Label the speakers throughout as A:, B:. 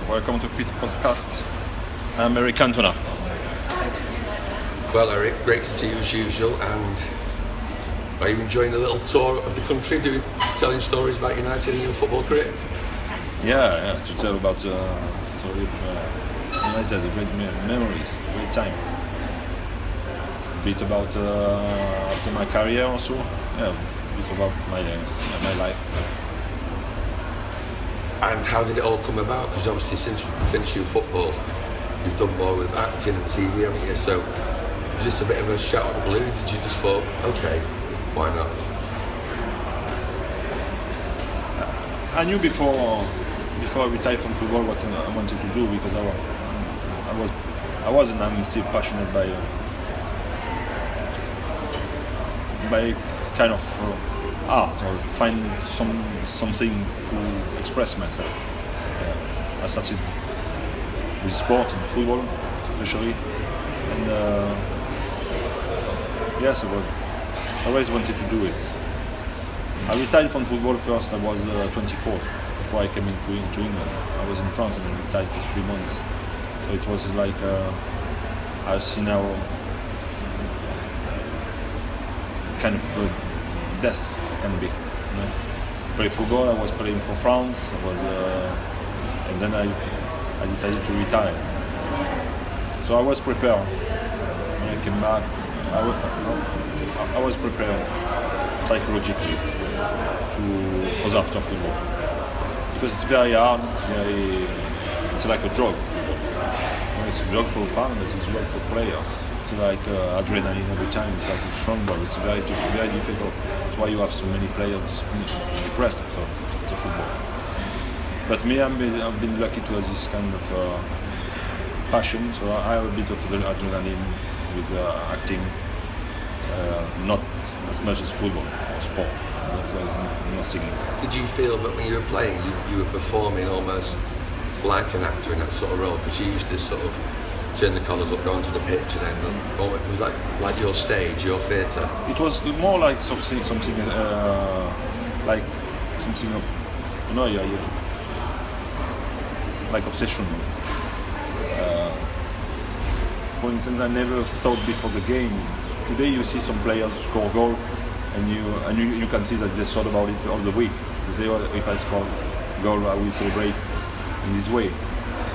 A: welcome to Pit Podcast. I'm Eric Cantona.
B: Well, Eric, great to see you as usual. And are you enjoying a little tour of the country, telling stories about United in your football career?
A: Yeah, to tell about the story of United, great memories, great time. A bit about after my career also. Yeah, a bit about my life.
B: And how did it all come about? Because obviously since you finished your football, you've done more with acting and TV, haven't you? So was this a bit of a shot at the blue? Did you just thought, okay, why not?
A: I knew before I retired from football what I wanted to do, because I was and I'm still passionate by kind of art, or find something to express myself. I started with sport and football especially, and yes, I always wanted to do it. I retired from football first. I was 24 before I came into England. I was in France and I retired for 3 months. So it was like I've seen how kind of death can be. You know? Play football. I was playing for France. And then I decided to retire. So I was prepared. When I came back, I was prepared psychologically for the after football, because it's very hard. It's like a drug. Football. It's a drug for fun, but it's a drug for players. It's like adrenaline every time. It's like a strong ball. It's very difficult. That's why you have so many players depressed after football. But me, I've been lucky to have this kind of passion. So I have a bit of the adrenaline with acting, not as much as football or sport. There's no singing.
B: Did you feel that when you were playing, you were performing almost like an actor in that sort of role? Because you used to sort of turn the collars up, go onto the pitch, and then it was like your stage, your theatre.
A: It was more like something like something, like obsession. For instance, I never thought before the game. Today you see some players score goals, and you can see that they thought about it all the week. They say, well, if I score a goal, I will celebrate in this way.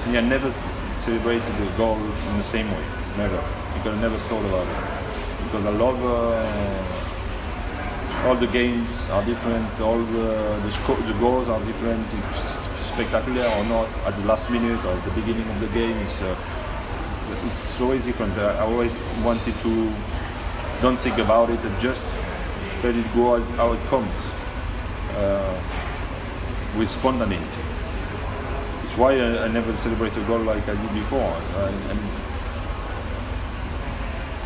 A: And I never celebrated the goal in the same way. Never. Because I never thought about it. Because I love all the games are different. All the goals are different. If it's spectacular or not, at the last minute or at the beginning of the game, it's always different. I always wanted to don't think about it and just let it go how it comes, with spontaneity. It's why I never celebrate a goal like I did before. And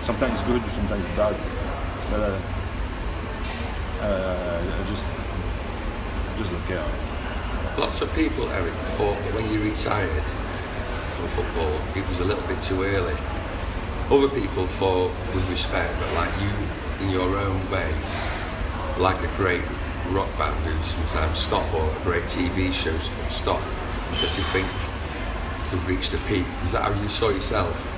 A: sometimes good, sometimes bad, but I just don't care.
B: Lots of people, Eric, thought that when you retired from football, it was a little bit too early. Other people thought, with respect, that like you, in your own way, like a great rock band who sometimes stop, or a great TV show stop, because they think they've reached the peak. Is that how you saw yourself?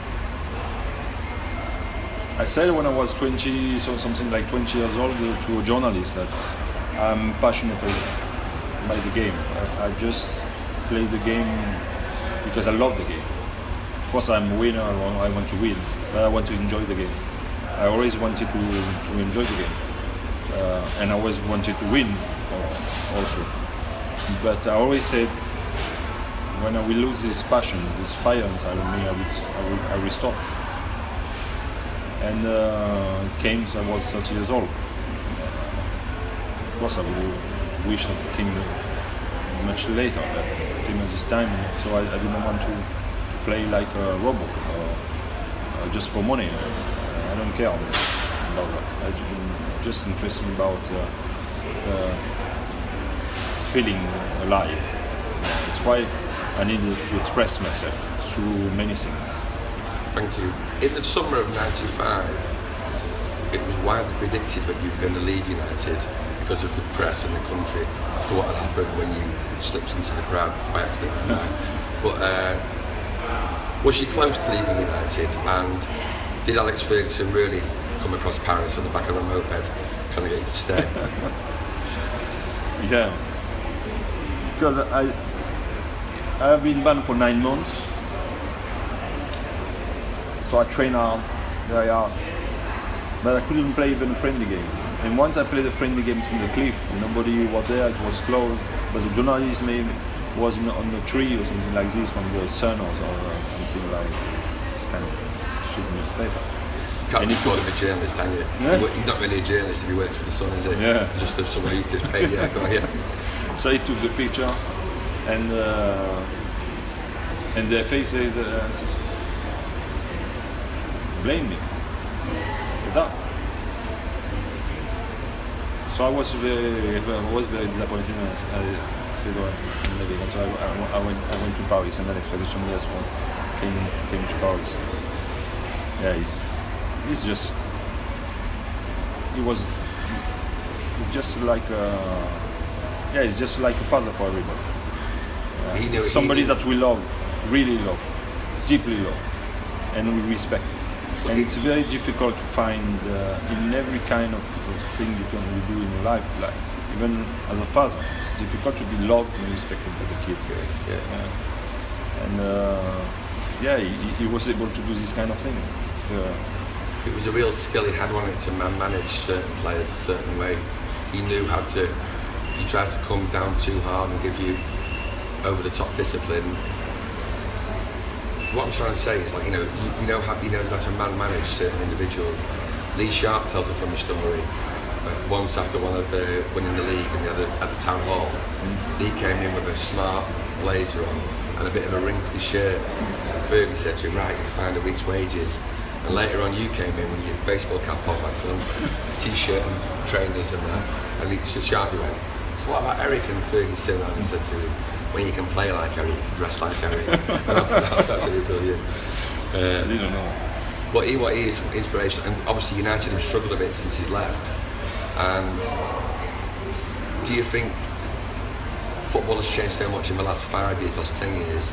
A: I said when I was 20, so something like 20 years old, to a journalist that I'm passionate by the game. I just play the game because I love the game. Of course, I'm a winner. I want to win, but I want to enjoy the game. I always wanted to enjoy the game, and I always wanted to win also. But I always said, when I will lose this passion, this fire inside of me, I will stop. And it came. So I was 30 years old. Of course, I would wish that it came much later. But it came at this time, so I didn't want to play like a robot or just for money. I don't care about that. I'm just interested about feeling alive. It's why I needed to express myself through many things.
B: Thank you. In the summer of '95, it was widely predicted that you were going to leave United because of the press and the country after what had happened when you slipped into the crowd by accident that night. But was you close to leaving United, and did Alex Ferguson really come across Paris on the back of a moped trying to get you to stay?
A: Yeah, because I have been banned for 9 months, so I train hard, very hard, but I couldn't play even a friendly game. And once I played the friendly games in the cliff, nobody was there, it was closed, but the journalist maybe was on the tree or something like this from the Sun or something like this kind of shit newspaper.
B: You can't really call him a journalist, can you?
A: Yeah.
B: He's not really a journalist if he works for the Sun, is he?
A: Yeah.
B: Just someone who gets paid, yeah, go on, yeah.
A: So he took the picture, and the FA says, blame me for that. So I was very disappointed, and I said, well, maybe. So I went to Paris, and Alex Ferguson came to Paris. Yeah, he's just like he's just like a father for everybody. Somebody that we love, really love, deeply love, and we respect. And it's very difficult to find in every kind of thing you do in your life, like even as a father, it's difficult to be loved and respected by the kids. He was able to do this kind of thing.
B: It was a real skill he had, wasn't it, to manage certain players a certain way. He knew how to, if you tried to come down too hard and give you over the top discipline. What I'm trying to say is, like, he knows how to manage certain individuals. Lee Sharp tells a funny story. Once after winning the league, and at the town hall, Lee came in with a smart blazer on and a bit of a wrinkly shirt. And Fergie said to him, "Right, you find a week's wages." And later on, you came in with your baseball cap on, like a t-shirt and trainers and that. And so Sharpie went, "So what about Eric?" And Fergie turned around and said to him, "When you can play like Eric, you can dress like Eric." And I thought that was absolutely brilliant.
A: I didn't know.
B: But he is inspirational, and obviously United have struggled a bit since he's left. And do you think football has changed so much in the last 5 years, last 10 years?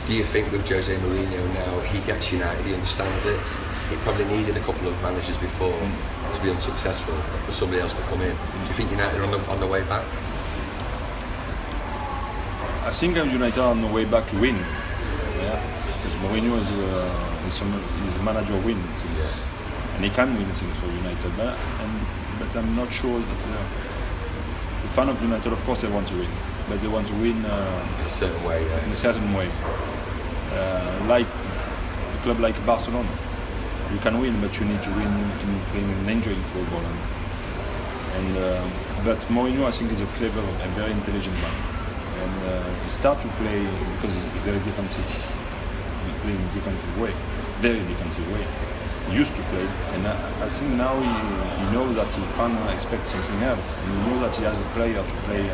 B: Do you think with Jose Mourinho now, he gets United, he understands it? He probably needed a couple of managers before to be unsuccessful for somebody else to come in. Do you think United are on the way back?
A: I think United are on the way back to win. Yeah, because Mourinho is a manager wins, and he can win things for United. But I'm not sure that the fan of United, of course, they want to win, but they want to win
B: in a certain way. Yeah.
A: In a certain way, like a club like Barcelona. You can win, but you need to win in playing and enjoying football. But Mourinho, I think, is a clever and very intelligent man. And he started to play because he's very defensive. He plays in a defensive way, very defensive way. He used to play, and I think now he knows that the fan expects something else, and he knows that he has a player to play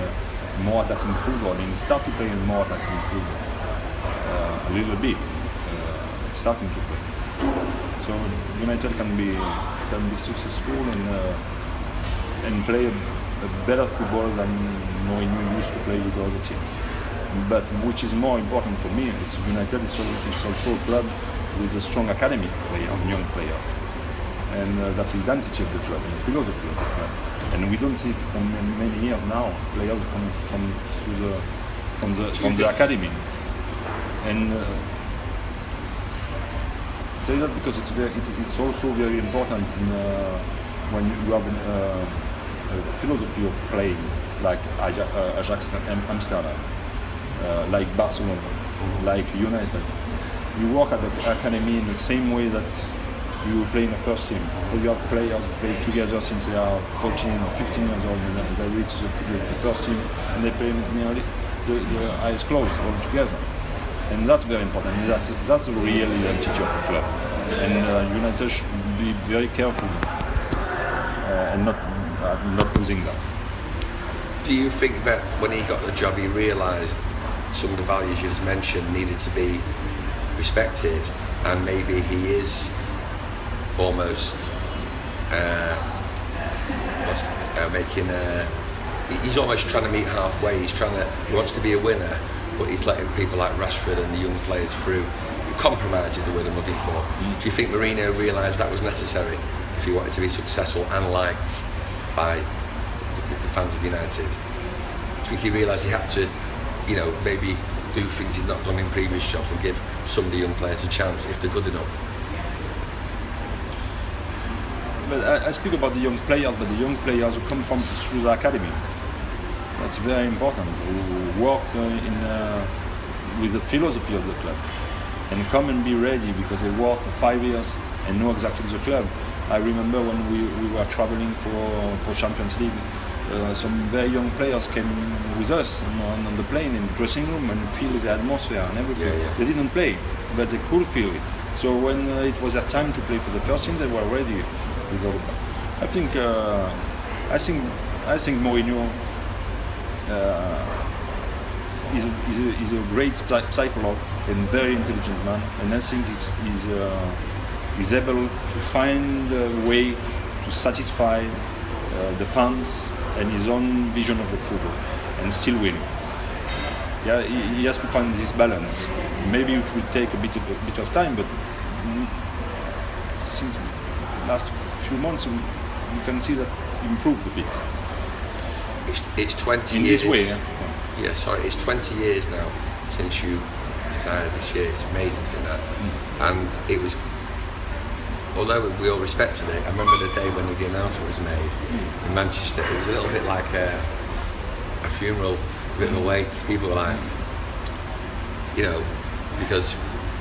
A: more attacking football, and he started to play more attacking football a little bit. It's starting to play. So United can be successful and play a better football than Mourinho used to play with other teams. But which is more important for me, it's United is also a club with a strong academy of young players, and that's the identity of the club and the philosophy of the club. And we don't see for many years now players coming from the academy. And say that because it's also very important when you have a philosophy of playing like Ajax Amsterdam, like Barcelona, like United. You work at the academy in the same way that you play in the first team. So you have players who play together since they are 14 or 15 years old, and they reach the first team and they play nearly the eyes closed all together. And that's very important. And that's the real identity of a club. And United should be very careful and not losing that.
B: Do you think that when he got the job, he realised some of the values you just mentioned needed to be respected, and maybe he is almost making he's almost trying to meet halfway. He wants to be a winner, but he's letting people like Rashford and the young players through. Compromise is the word I'm looking for. Do you think Mourinho realised that was necessary if he wanted to be successful and liked by the fans of United? Do you think he realised he had to, maybe do things he'd not done in previous jobs and give some of the young players a chance if they're good enough?
A: But I speak about the young players, but the young players who come through the academy. That's very important. Who work with the philosophy of the club and come and be ready because they work for 5 years and know exactly the club. I remember when we were traveling for Champions League, some very young players came with us on the plane in the dressing room and feel the atmosphere and everything.
B: Yeah.
A: They didn't play, but they could feel it. So when it was their time to play for the first team, they were ready with all of that. I think Mourinho is a great psychologist and very intelligent man, and I think he's able to find a way to satisfy the fans and his own vision of the football and still win. Yeah, he has to find this balance. Maybe it will take a bit of time, but since the last few months we can see that it improved a bit.
B: It's 20
A: in
B: years.
A: This way.
B: Yeah, sorry, it's 20 years now since you retired this year. It's amazing for that. And it was, although we all respected it, I remember the day when the announcement was made in Manchester. It was a little bit like a funeral, a bit of a wake. People were like, because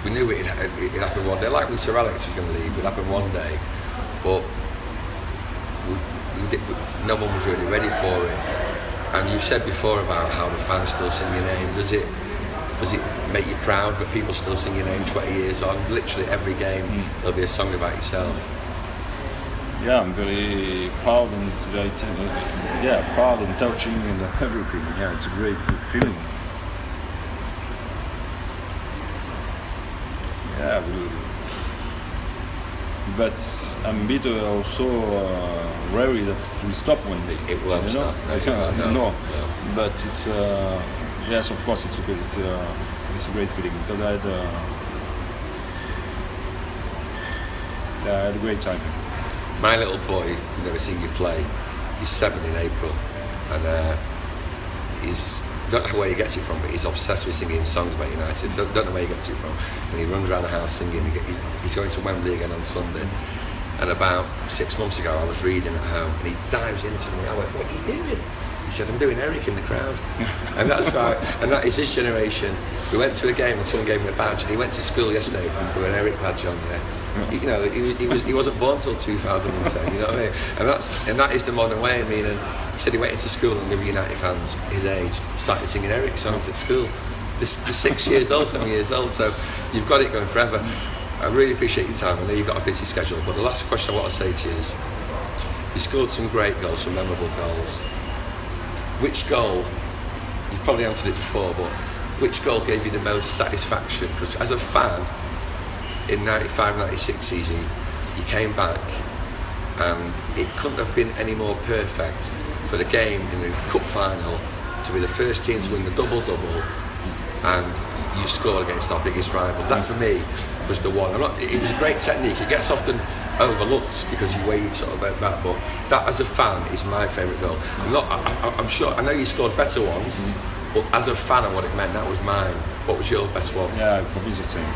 B: we knew it happened one day. Like when Sir Alex was going to leave, it would happen one day, but no one was really ready for it. And you've said before about how the fans still sing your name. Does it make you proud that people still sing your name 20 years on? Literally every game there'll be a song about yourself.
A: Yeah, I'm very proud and it's very proud and touching and everything. Yeah, it's a great feeling. Yeah, but I'm a bit also worried that it will stop one day.
B: It won't stop.
A: I don't know. But it's yes, of course, it's a great feeling because I had a great time.
B: My little boy, I've never seen you play. He's 7 in April, and he's. Don't know where he gets it from, but he's obsessed with singing songs about United. Don't know where he gets it from. And he runs around the house singing. He's going to Wembley again on Sunday. And about 6 months ago, I was reading at home, and he dives into me. I went, "What are you doing?" He said, "I'm doing Eric in the crowd." And that's right. And that is his generation. We went to a game, and someone gave him a badge, and he went to school yesterday with an Eric badge on there. He wasn't born till 2010. You know what I mean? And that is the modern way. I mean, and he said he went into school and the United fans his age started singing Eric songs at school. They're 6 years old, 7 years old. So you've got it going forever. I really appreciate your time. I know you've got a busy schedule, but the last question I want to say to you is: you scored some great goals, some memorable goals. Which goal? You've probably answered it before, but which goal gave you the most satisfaction? Because as a fan, in 95-96 season, you came back and it couldn't have been any more perfect for the game in the cup final to be the first team to win the double-double, and you scored against our biggest rivals. That for me was the one. It was a great technique. It gets often overlooked because you wait sort of back, but that as a fan is my favourite goal. I'm sure, I know you scored better ones, but as a fan of what it meant, that was mine. What was your best one?
A: Yeah, for me it's the same.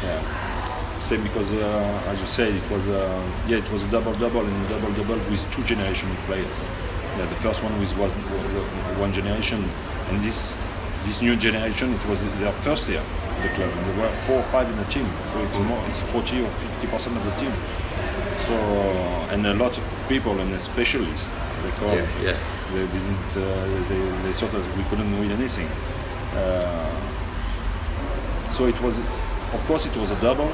A: Yeah, same because as you said, it was a double-double and a double-double with two generation of players. Yeah, the first one was one generation, and this new generation, it was their first year in the club, and there were 4 or 5 in the team. So it's 40 or 50% of the team. So and a lot of people and specialists they call.
B: Yeah.
A: They didn't. They thought that we couldn't win anything. So it was, of course, it was a double,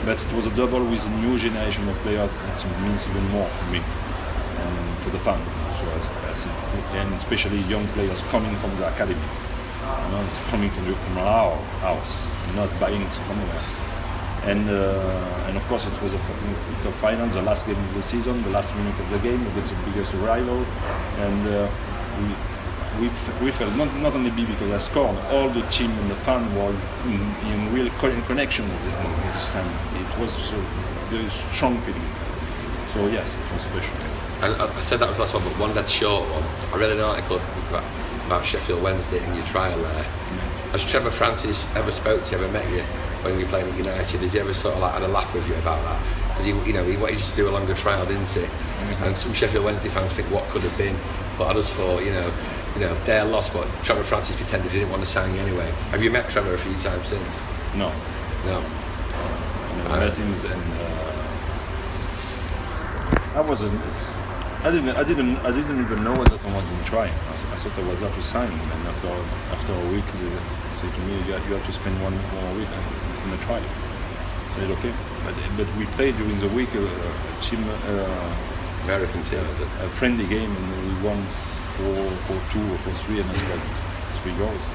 A: but it was a double with a new generation of players. It means even more for me and for the fan. So I see, and especially young players coming from the academy, coming from our house, not buying somewhere else. And of course, it was a final, the last game of the season, the last minute of the game against the biggest rival, and we felt not only because I scored, all the team and the fan were in real connection with it at this time. It was a very strong feeling. So yes, it was special.
B: And I said that was the last one, but one that short one. I read an article about Sheffield Wednesday and your trial there. Has Trevor Francis ever spoke to you, ever met you when you were playing at United? Has he ever sort of like had a laugh with you about that? Because he wanted you to do a longer trial, didn't he? And some Sheffield Wednesday fans think what could have been, but I just thought, they're lost. But Trevor Francis pretended he didn't want to sign you anyway. Have you met Trevor a few times since?
A: No. I met him, and I didn't even know that I wasn't trying. I thought I was there to sign, and after a week they said to me, you have to spend one more week in a trial. I said okay, but we played during the week a team,
B: American team,
A: a friendly game, and we won 4-2 or 4-3, and I scored 3 goals.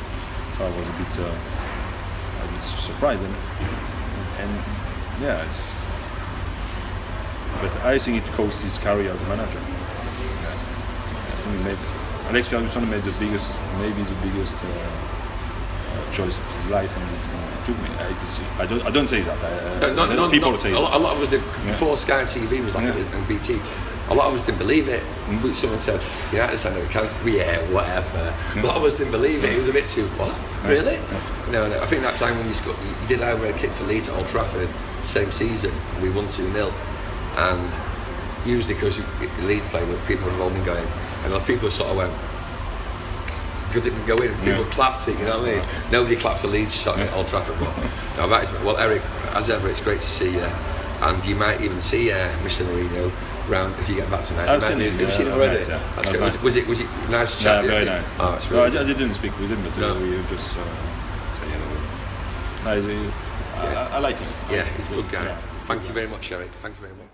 A: So I was a bit surprised, and yeah. But I think it cost his career as a manager. I think Alex Ferguson made maybe the biggest choice of his life, and it took me. I don't say that. People say
B: a lot of us did before Sky TV was and BT. A lot of us didn't believe it. Someone said, I signed an account. Whatever. A lot of us didn't believe it. It was a bit too what? Really? No. I think that time when you scored, you did over a kick for Leeds at Old Trafford the same season. We won 2-0. And usually because Leeds played, people would have all been going, and people sort of went, because it didn't go in, people clapped it, you know what I mean? Nobody claps a Leeds shot at Old Trafford. But well, Eric, as ever, it's great to see you, and you might even see Mr. Mourinho round if you get back tonight.
A: I've seen him.
B: Have you seen him already?
A: Nice, yeah.
B: That's good.
A: Nice.
B: Was it nice to chat?
A: Yeah, very nice.
B: Oh, it's really
A: I didn't speak with him, but we just say hello. I like him.
B: Yeah, he's a good guy.
A: Yeah.
B: Thank you very much, Eric. Thank you very much.